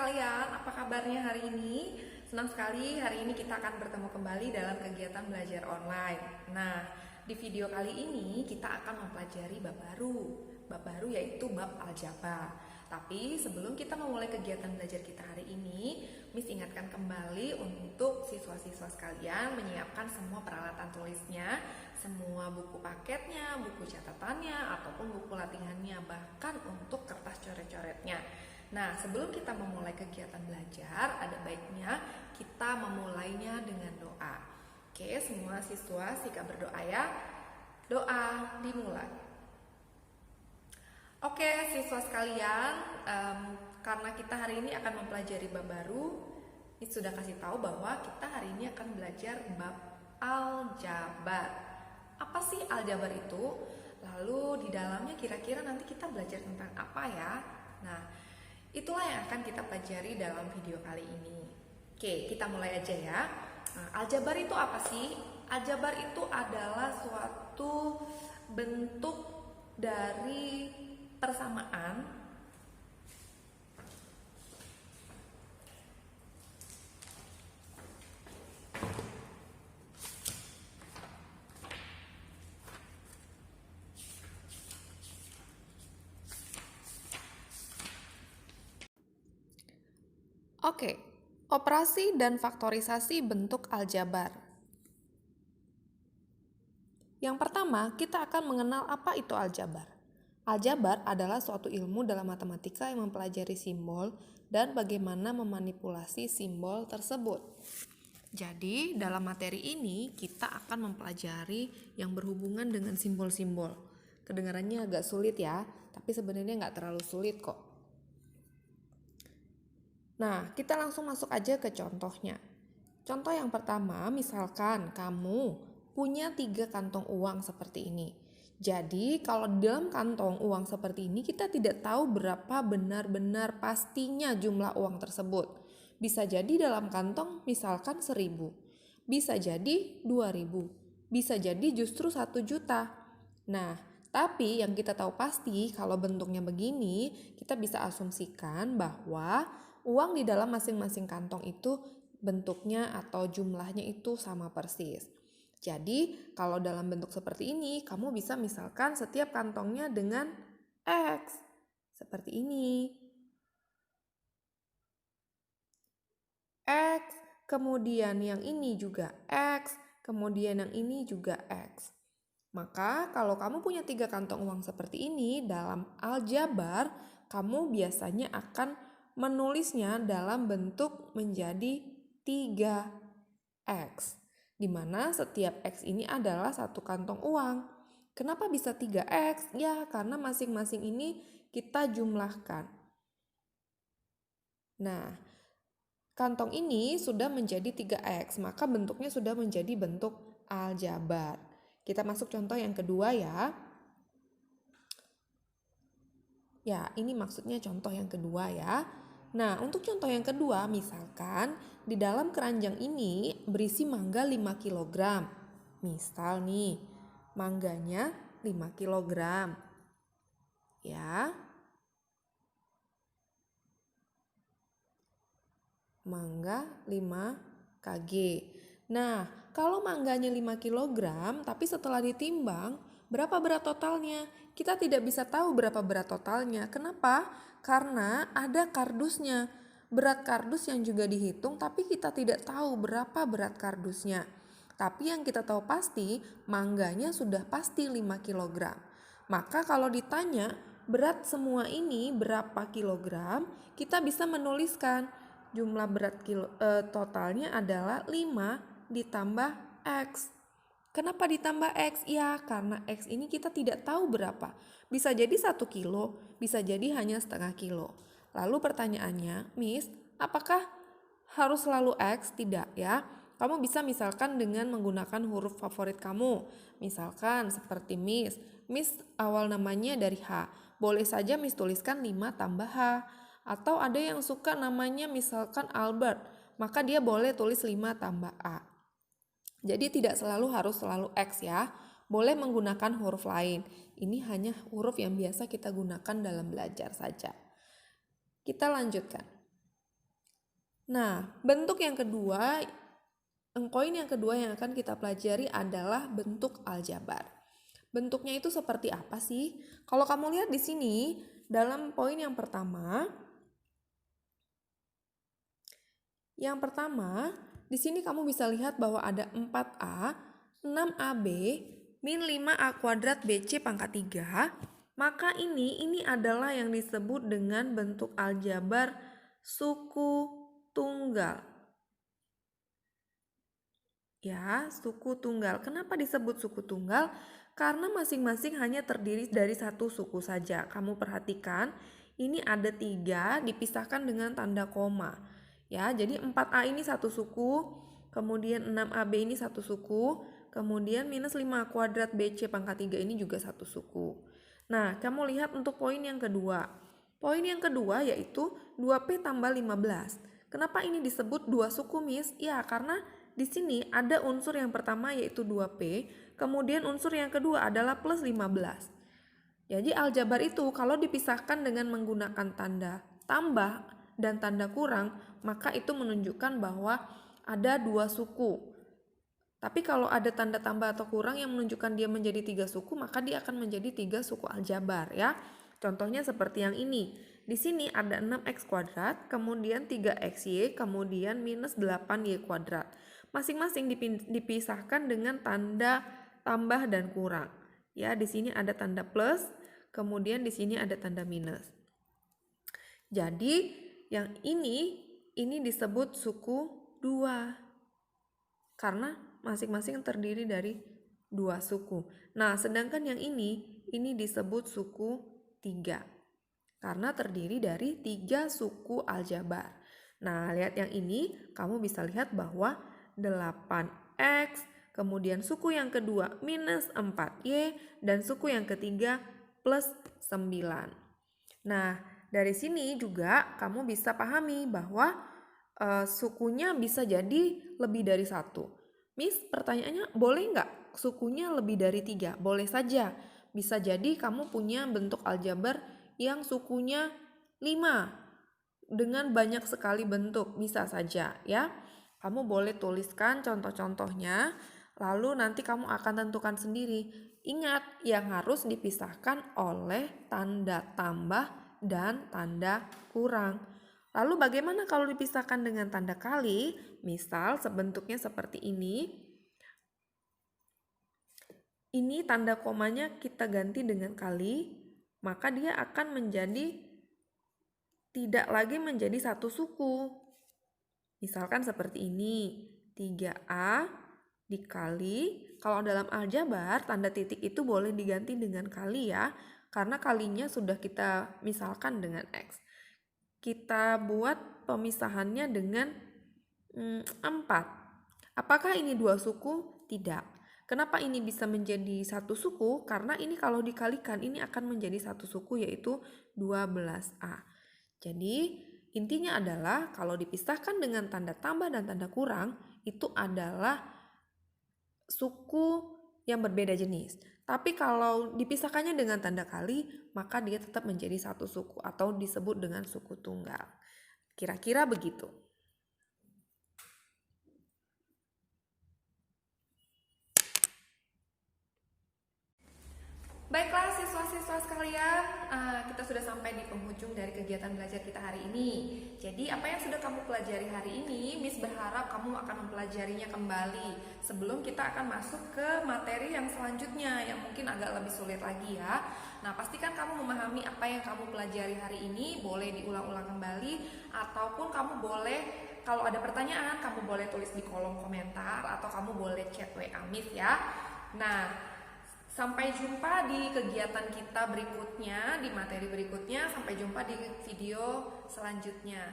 sekalian, apa kabarnya hari ini? Senang sekali hari ini kita akan bertemu kembali dalam kegiatan belajar online. Nah, di video kali ini kita akan mempelajari bab baru. Bab baru yaitu bab aljabar. Tapi sebelum kita memulai kegiatan belajar kita hari ini, Miss ingatkan kembali untuk siswa-siswa sekalian menyiapkan semua peralatan tulisnya, semua buku paketnya, buku catatannya, ataupun buku latihannya, bahkan untuk kertas coret-coretnya. Nah, sebelum kita memulai kegiatan belajar, ada baiknya kita memulainya dengan doa. Oke, semua siswa siap berdoa ya. Doa dimulai. Oke, siswa sekalian, karena kita hari ini akan mempelajari bab baru, ini sudah kasih tahu bahwa kita hari ini akan belajar bab aljabar. Apa sih aljabar itu? Lalu di dalamnya kira-kira nanti kita belajar tentang apa ya? Nah, itulah yang akan kita pelajari dalam video kali ini. Oke, kita mulai aja ya. Nah, aljabar itu apa sih? Aljabar itu adalah suatu bentuk dari persamaan Oke, operasi dan faktorisasi bentuk aljabar. Yang pertama, kita akan mengenal apa itu aljabar. Aljabar adalah suatu ilmu dalam matematika yang mempelajari simbol dan bagaimana memanipulasi simbol tersebut. Jadi, dalam materi ini kita akan mempelajari yang berhubungan dengan simbol-simbol. Kedengarannya agak sulit ya, tapi sebenarnya nggak terlalu sulit kok. Nah, kita langsung masuk aja ke contohnya. Contoh yang pertama, misalkan kamu punya 3 kantong uang seperti ini. Jadi, kalau di dalam kantong uang seperti ini, kita tidak tahu berapa benar-benar pastinya jumlah uang tersebut. Bisa jadi dalam kantong misalkan 1.000, bisa jadi 2.000, bisa jadi justru 1 juta. Nah, tapi yang kita tahu pasti kalau bentuknya begini, kita bisa asumsikan bahwa uang di dalam masing-masing kantong itu bentuknya atau jumlahnya itu sama persis. Jadi, kalau dalam bentuk seperti ini, kamu bisa misalkan setiap kantongnya dengan X. Seperti ini. X, kemudian yang ini juga X, kemudian yang ini juga X. Maka, kalau kamu punya 3 kantong uang seperti ini, dalam aljabar, kamu biasanya akan menulisnya dalam bentuk menjadi 3X. Di mana setiap X ini adalah satu kantong uang. Kenapa bisa 3X? Ya, karena masing-masing ini kita jumlahkan. Nah, kantong ini sudah menjadi 3X, maka bentuknya sudah menjadi bentuk aljabar. Kita masuk contoh yang kedua ya. Ya, ini maksudnya contoh yang kedua ya. Nah, untuk contoh yang kedua, misalkan di dalam keranjang ini berisi mangga 5 kg. Misal nih, mangganya 5 kg. Ya. Mangga 5 kg. Nah, kalau mangganya 5 kg, tapi setelah ditimbang, berapa berat totalnya? Kita tidak bisa tahu berapa berat totalnya. Kenapa? Karena ada kardusnya. Berat kardus yang juga dihitung, tapi kita tidak tahu berapa berat kardusnya. Tapi yang kita tahu pasti, mangganya sudah pasti 5 kg. Maka kalau ditanya berat semua ini berapa kilogram, kita bisa menuliskan jumlah berat totalnya adalah 5 ditambah X. Kenapa ditambah X? Ya, karena X ini kita tidak tahu berapa. Bisa jadi 1 kilo, bisa jadi hanya setengah kilo. Lalu pertanyaannya, Miss, apakah harus selalu X? Tidak ya. Kamu bisa misalkan dengan menggunakan huruf favorit kamu. Misalkan seperti Miss. Miss awal namanya dari H. Boleh saja Miss tuliskan 5 tambah H. Atau ada yang suka namanya misalkan Albert. Maka dia boleh tulis 5 tambah A. Jadi tidak harus selalu X ya. Boleh menggunakan huruf lain. Ini hanya huruf yang biasa kita gunakan dalam belajar saja. Kita lanjutkan. Nah, bentuk yang kedua, koin yang kedua yang akan kita pelajari adalah bentuk aljabar. Bentuknya itu seperti apa sih? Kalau kamu lihat di sini, dalam poin yang pertama, di sini kamu bisa lihat bahwa ada 4A, 6AB, min 5A kuadrat BC pangkat 3. Maka ini adalah yang disebut dengan bentuk aljabar suku tunggal. Ya, suku tunggal. Kenapa disebut suku tunggal? Karena masing-masing hanya terdiri dari satu suku saja. Kamu perhatikan, ini ada 3 dipisahkan dengan tanda koma. Ya, jadi 4A ini satu suku, kemudian 6AB ini satu suku, kemudian minus 5A kuadrat BC pangkat 3 ini juga satu suku. Nah, kamu lihat untuk poin yang kedua. Poin yang kedua yaitu 2P tambah 15. Kenapa ini disebut dua suku, Miss? Ya, karena di sini ada unsur yang pertama yaitu 2P, kemudian unsur yang kedua adalah plus 15. Jadi aljabar itu kalau dipisahkan dengan menggunakan tanda tambah dan tanda kurang, maka itu menunjukkan bahwa ada dua suku. Tapi kalau ada tanda tambah atau kurang yang menunjukkan dia menjadi 3 suku, maka dia akan menjadi 3 suku aljabar ya. Contohnya seperti yang ini. Di sini ada 6x kuadrat, kemudian 3xy, kemudian minus 8y kuadrat. Masing-masing dipisahkan dengan tanda tambah dan kurang. Ya, di sini ada tanda plus, kemudian di sini ada tanda minus. Jadi, yang ini disebut suku 2. Karena masing-masing terdiri dari 2 suku. Nah, sedangkan yang ini disebut suku 3. Karena terdiri dari 3 suku aljabar. Nah, lihat yang ini, kamu bisa lihat bahwa 8x, kemudian suku yang kedua minus 4y, dan suku yang ketiga plus 9. Nah, dari sini juga kamu bisa pahami bahwa sukunya bisa jadi lebih dari 1. Miss, pertanyaannya boleh nggak sukunya lebih dari 3? Boleh saja. Bisa jadi kamu punya bentuk aljabar yang sukunya 5 dengan banyak sekali bentuk. Bisa saja ya. Kamu boleh tuliskan contoh-contohnya, lalu nanti kamu akan tentukan sendiri. Ingat, yang harus dipisahkan oleh tanda tambah dan tanda kurang. Lalu bagaimana kalau dipisahkan dengan tanda kali? Misal sebentuknya seperti ini. Ini tanda komanya kita ganti dengan kali, maka dia akan menjadi tidak lagi menjadi satu suku. Misalkan seperti ini, 3A dikali, kalau dalam aljabar tanda titik itu boleh diganti dengan kali ya, karena kalinya sudah kita misalkan dengan X. Kita buat pemisahannya dengan 4. Apakah ini 2 suku? Tidak. Kenapa ini bisa menjadi satu suku? Karena ini kalau dikalikan ini akan menjadi satu suku yaitu 12A. Jadi intinya adalah kalau dipisahkan dengan tanda tambah dan tanda kurang itu adalah suku yang berbeda jenis. Tapi kalau dipisahkannya dengan tanda kali, maka dia tetap menjadi satu suku atau disebut dengan suku tunggal. Kira-kira begitu. Baiklah siswa-siswa sekalian, kita sudah sampai di penghujung dari kegiatan belajar kita hari ini. Jadi apa yang sudah kamu pelajari hari ini, Miss berharap kamu akan mempelajarinya kembali sebelum kita akan masuk ke materi yang selanjutnya yang mungkin agak lebih sulit lagi ya. Nah, pastikan kamu memahami apa yang kamu pelajari hari ini, boleh diulang-ulang kembali ataupun kamu boleh kalau ada pertanyaan kamu boleh tulis di kolom komentar atau kamu boleh chat WA Miss ya. Nah, sampai jumpa di kegiatan kita berikutnya, di materi berikutnya. Sampai jumpa di video selanjutnya.